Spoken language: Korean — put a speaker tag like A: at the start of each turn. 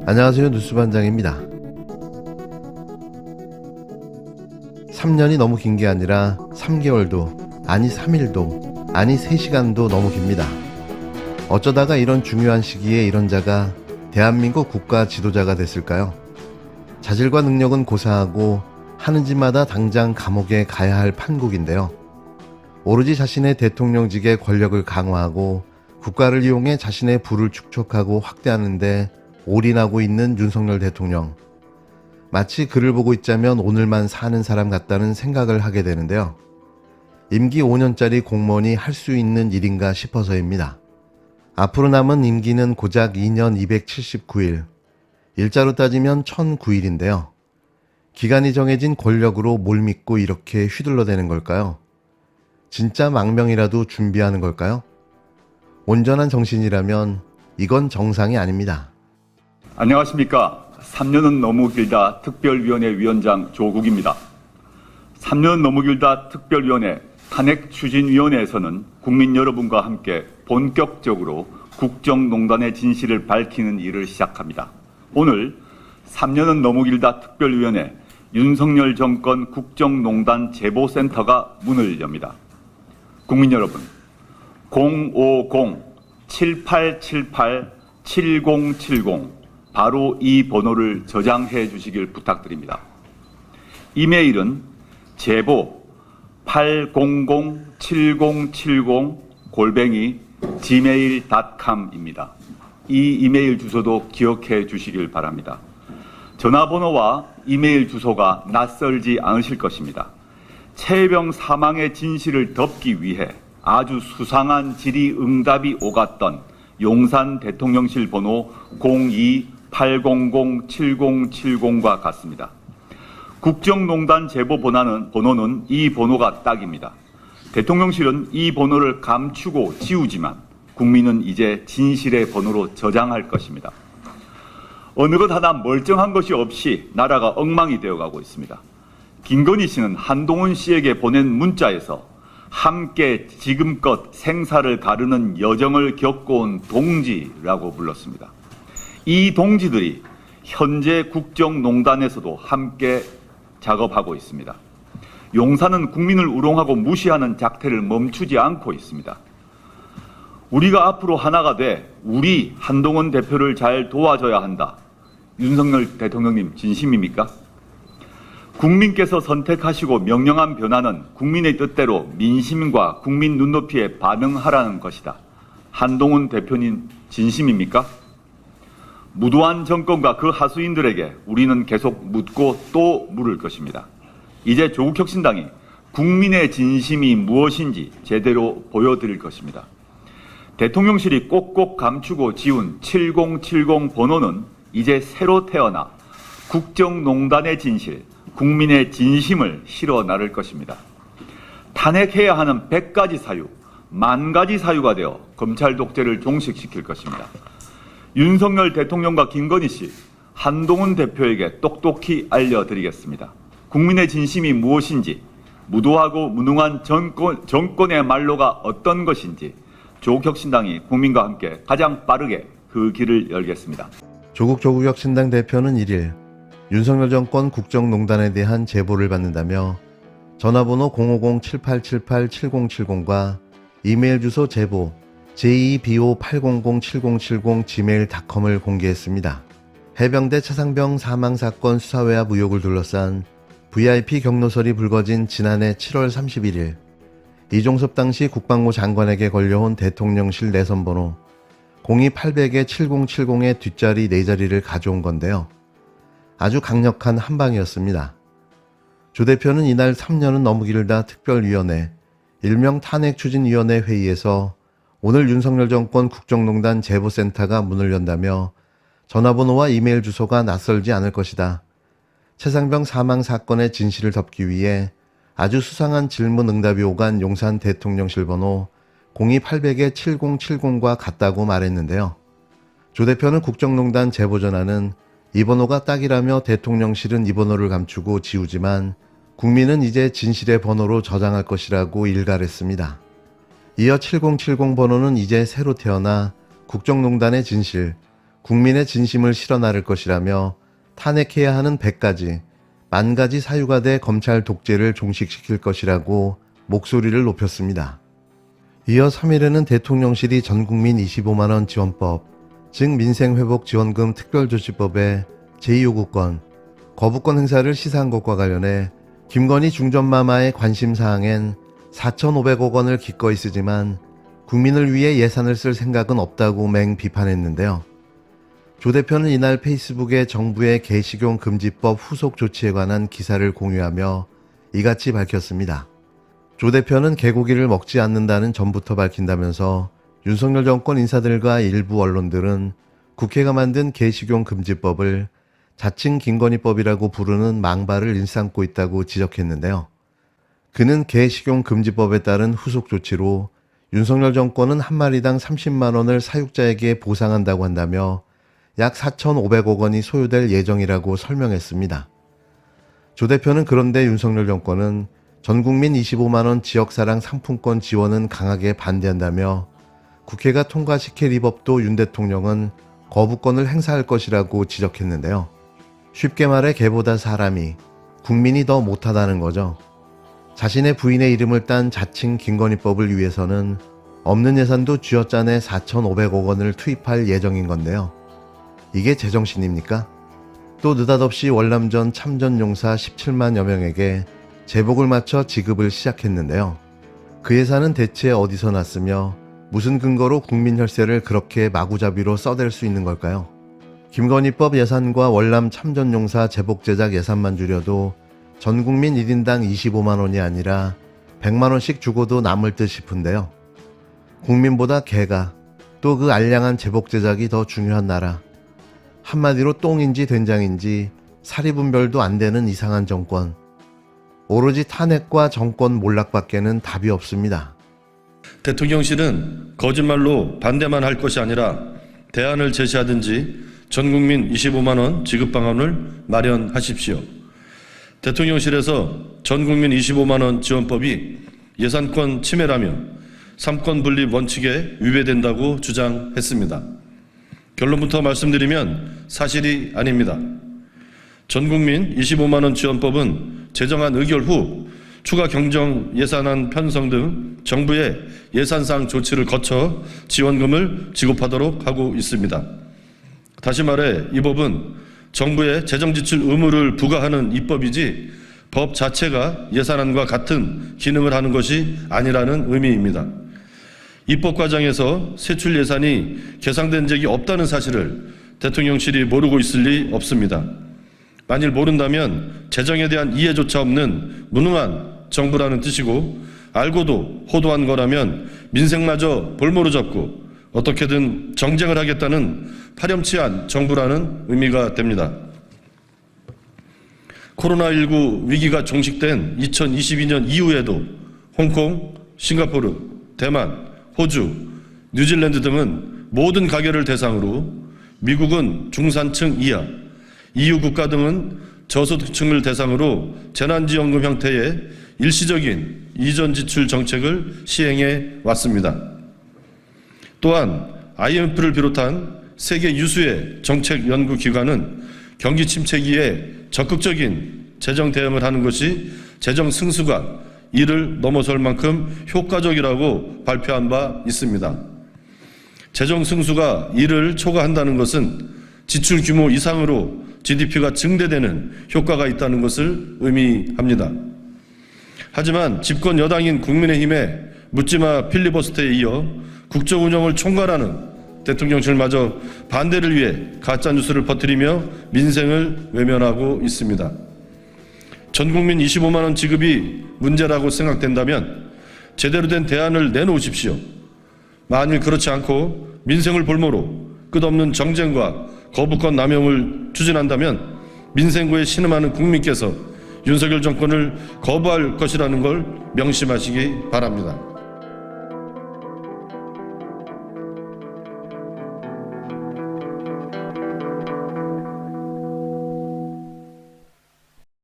A: 안녕하세요. 뉴스반장입니다. 3년이 너무 긴 게 아니라 3개월도, 아니 3일도, 아니 3시간도 너무 깁니다. 어쩌다가 이런 중요한 시기에 이런 자가 대한민국 국가 지도자가 됐을까요? 자질과 능력은 고사하고 하는 짓마다 당장 감옥에 가야 할 판국인데요. 오로지 자신의 대통령직의 권력을 강화하고 국가를 이용해 자신의 부를 축적하고 확대하는 데 올인하고 있는 윤석열 대통령. 마치 그를 보고 있자면 오늘만 사는 사람 같다는 생각을 하게 되는데요. 임기 5년짜리 공무원이 할 수 있는 일인가 싶어서입니다. 앞으로 남은 임기는 고작 2년 279일, 일자로 따지면 1009일인데요. 기간이 정해진 권력으로 뭘 믿고 이렇게 휘둘러대는 걸까요? 진짜 망명이라도 준비하는 걸까요? 온전한 정신이라면 이건 정상이 아닙니다.
B: 안녕하십니까. 3년은 너무 길다 특별위원회 위원장 조국입니다. 3년은 너무 길다 특별위원회 탄핵추진위원회에서는 국민 여러분과 함께 본격적으로 국정농단의 진실을 밝히는 일을 시작합니다. 오늘 3년은 너무 길다 특별위원회 윤석열 정권 국정농단 제보센터가 문을 엽니다. 국민 여러분, 050-7878-7070 바로 이 번호를 저장해 주시길 부탁드립니다. 이메일은 제보 800-7070@gmail.com입니다. 이 이메일 주소도 기억해 주시길 바랍니다. 전화번호와 이메일 주소가 낯설지 않으실 것입니다. 최혜병 사망의 진실을 덮기 위해 아주 수상한 질의응답이 오갔던 용산 대통령실 번호 02-800-7070과 같습니다. 국정농단 제보 번호는 이 번호가 딱입니다. 대통령실은 이 번호를 감추고 지우지만 국민은 이제 진실의 번호로 저장할 것입니다. 어느 것 하나 멀쩡한 것이 없이 나라가 엉망이 되어가고 있습니다. 김건희 씨는 한동훈 씨에게 보낸 문자에서 함께 지금껏 생사를 가르는 여정을 겪어온 동지라고 불렀습니다. 이 동지들이 현재 국정농단에서도 함께 작업하고 있습니다. 용산은 국민을 우롱하고 무시하는 작태를 멈추지 않고 있습니다. 우리가 앞으로 하나가 돼 우리 한동훈 대표를 잘 도와줘야 한다. 윤석열 대통령님 진심입니까? 국민께서 선택하시고 명령한 변화는 국민의 뜻대로 민심과 국민 눈높이에 반응하라는 것이다. 한동훈 대표님 진심입니까? 무도한 정권과 그 하수인들에게 우리는 계속 묻고 또 물을 것입니다. 이제 조국혁신당이 국민의 진심이 무엇인지 제대로 보여드릴 것입니다. 대통령실이 꼭꼭 감추고 지운 7070 번호는 이제 새로 태어나 국정농단의 진실, 국민의 진심을 실어 나를 것입니다. 탄핵해야 하는 100가지 사유, 10,000가지 사유가 되어 검찰 독재를 종식시킬 것입니다. 윤석열 대통령과 김건희 씨, 한동훈 대표에게 똑똑히 알려드리겠습니다. 국민의 진심이 무엇인지, 무도하고 무능한 정권의 말로가 어떤 것인지 조국혁신당이 국민과 함께 가장 빠르게 그 길을 열겠습니다.
A: 조국혁신당 대표는 1일 윤석열 정권 국정농단에 대한 제보를 받는다며 전화번호 050-7878-7070과 이메일 주소 제보 JEBO800-7070 gmail.com을 공개했습니다. 해병대 차상병 사망사건 수사외압 의혹을 둘러싼 VIP 경로설이 불거진 지난해 7월 31일 이종섭 당시 국방부 장관에게 걸려온 대통령실 내선번호 02-800-7070의 뒷자리 4자리를 가져온 건데요. 아주 강력한 한방이었습니다. 조 대표는 이날 3년은 너무 길다 특별위원회, 일명 탄핵추진위원회 회의에서 오늘 윤석열 정권 국정농단 제보센터가 문을 연다며 전화번호와 이메일 주소가 낯설지 않을 것이다. 최상병 사망 사건의 진실을 덮기 위해 아주 수상한 질문 응답이 오간 용산 대통령실 번호 02-800-7070과 같다고 말했는데요. 조 대표는 국정농단 제보 전화는 이 번호가 딱이라며 대통령실은 이 번호를 감추고 지우지만 국민은 이제 진실의 번호로 저장할 것이라고 일갈했습니다. 이어 7070 번호는 이제 새로 태어나 국정농단의 진실, 국민의 진심을 실어 나를 것이라며 탄핵해야 하는 100가지, 10,000가지 사유가 돼 검찰 독재를 종식시킬 것이라고 목소리를 높였습니다. 이어 3일에는 대통령실이 전국민 25만원 지원법, 즉 민생회복지원금 특별조치법의 제2요구권, 거부권 행사를 시사한 것과 관련해 김건희 중전마마의 관심사항엔 4,500억 원을 기꺼이 쓰지만 국민을 위해 예산을 쓸 생각은 없다고 맹비판했는데요. 조 대표는 이날 페이스북에 정부의 개식용 금지법 후속 조치에 관한 기사를 공유하며 이같이 밝혔습니다. 조 대표는 개고기를 먹지 않는다는 전부터 밝힌다면서 윤석열 정권 인사들과 일부 언론들은 국회가 만든 개식용 금지법을 자칭 김건희법이라고 부르는 망발을 일삼고 있다고 지적했는데요. 그는 개식용 금지법에 따른 후속 조치로 윤석열 정권은 한 마리당 30만 원을 사육자에게 보상한다고 한다며 약 4,500억 원이 소요될 예정이라고 설명했습니다. 조 대표는 그런데 윤석열 정권은 전국민 25만 원 지역사랑 상품권 지원은 강하게 반대한다며 국회가 통과시킬 이 법도 윤 대통령은 거부권을 행사할 것이라고 지적했는데요. 쉽게 말해 개보다 사람이, 국민이 더 못하다는 거죠. 자신의 부인의 이름을 딴 자칭 김건희법을 위해서는 없는 예산도 쥐어짜내 4,500억 원을 투입할 예정인 건데요. 이게 제정신입니까? 또 느닷없이 월남전 참전용사 17만여 명에게 제복을 맞춰 지급을 시작했는데요. 그 예산은 대체 어디서 났으며 무슨 근거로 국민 혈세를 그렇게 마구잡이로 써댈 수 있는 걸까요? 김건희법 예산과 월남 참전용사 제복 제작 예산만 줄여도 전 국민 1인당 25만 원이 아니라 100만 원씩 주고도 남을 듯 싶은데요. 국민보다 개가, 또 그 알량한 제복 제작이 더 중요한 나라. 한마디로 똥인지 된장인지 사리분별도 안 되는 이상한 정권. 오로지 탄핵과 정권 몰락밖에는 답이 없습니다.
C: 대통령실은 거짓말로 반대만 할 것이 아니라 대안을 제시하든지 전 국민 25만 원 지급 방안을 마련하십시오. 대통령실에서 전 국민 25만 원 지원법이 예산권 침해라며 삼권 분립 원칙에 위배된다고 주장했습니다. 결론부터 말씀드리면 사실이 아닙니다. 전 국민 25만 원 지원법은 제정안 의결 후 추가 경정 예산안 편성 등 정부의 예산상 조치를 거쳐 지원금을 지급하도록 하고 있습니다. 다시 말해 이 법은 정부의 재정지출 의무를 부과하는 입법이지 법 자체가 예산안과 같은 기능을 하는 것이 아니라는 의미입니다. 입법 과정에서 세출 예산이 계상된 적이 없다는 사실을 대통령실이 모르고 있을 리 없습니다. 만일 모른다면 재정에 대한 이해조차 없는 무능한 정부라는 뜻이고 알고도 호도한 거라면 민생마저 볼모로 잡고 어떻게든 정쟁을 하겠다는 파렴치한 정부라는 의미가 됩니다. 코로나19 위기가 종식된 2022년 이후에도 홍콩, 싱가포르, 대만, 호주, 뉴질랜드 등은 모든 가게를 대상으로, 미국은 중산층 이하, EU 국가 등은 저소득층을 대상으로 재난지원금 형태의 일시적인 이전 지출 정책을 시행해 왔습니다. 또한 IMF를 비롯한 세계 유수의 정책 연구기관은 경기 침체기에 적극적인 재정 대응을 하는 것이 재정 승수가 이를 넘어설 만큼 효과적이라고 발표한 바 있습니다. 재정 승수가 이를 초과한다는 것은 지출 규모 이상으로 GDP가 증대되는 효과가 있다는 것을 의미합니다. 하지만 집권 여당인 국민의힘의 묻지마 필리버스터에 이어 국정 운영을 총괄하는 대통령실마저 반대를 위해 가짜뉴스를 퍼뜨리며 민생을 외면하고 있습니다. 전 국민 25만 원 지급이 문제라고 생각된다면 제대로 된 대안을 내놓으십시오. 만일 그렇지 않고 민생을 볼모로 끝없는 정쟁과 거부권 남용을 추진한다면 민생구에 신음하는 국민께서 윤석열 정권을 거부할 것이라는 걸 명심하시기 바랍니다.